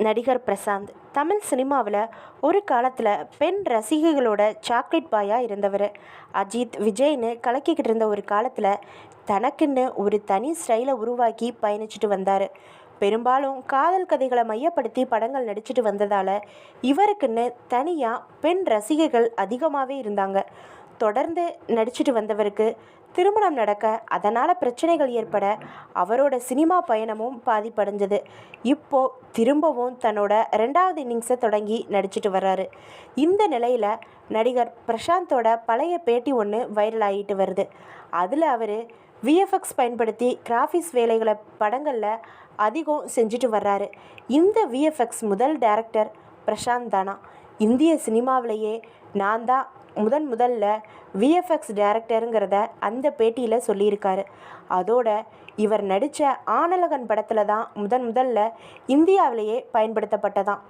நடிகர் பிரசாந்த் தமிழ் சினிமாவில் ஒரு காலத்தில் பெண் ரசிகைகளோட சாக்லேட் பாயாக இருந்தவர். அஜித் விஜய்னு கலக்கிக்கிட்டு இருந்த ஒரு காலத்தில் தனக்குன்னு ஒரு தனி ஸ்டைலை உருவாக்கி பயணிச்சுட்டு வந்தார். பெரும்பாலும் காதல் கதைகளை மையப்படுத்தி படங்கள் நடிச்சிட்டு வந்ததால் இவருக்குன்னு தனியாக பெண் ரசிகைகள் அதிகமாகவே இருந்தாங்க. தொடர்ந்து நடிச்சிட்டு வந்தவருக்கு திருமணம் நடக்க அதனால் பிரச்சனைகள் ஏற்பட அவரோட சினிமா பயணமும் பாதிப்படைஞ்சது. இப்போ திரும்பவும் தன்னோட 2வது இன்னிங்ஸை தொடங்கி நடிச்சிட்டு வர்றாரு. இந்த நிலையில் நடிகர் பிரசாந்தோட பழைய பேட்டி ஒன்று வைரல் ஆகிட்டு வருது. அதில் அவர் விஎஃப்எக்ஸ் பயன்படுத்தி கிராஃபிக்ஸ் வேலைகளை படங்களில் அதிகம் செஞ்சுட்டு வர்றாரு. இந்த விஎஃப்எக்ஸ் முதல் டைரக்டர் பிரசாந்த் தானா? இந்திய சினிமாவிலேயே நான் தான் முதல்ல விஎஃப்எக்ஸ் டைரக்டருங்கிறத அந்த பேட்டியில் சொல்லியிருக்காரு. அதோட இவர் நடித்த ஆனழகன் படத்தில் தான் முதல்ல இந்தியாவிலேயே பயன்படுத்தப்பட்டதான்.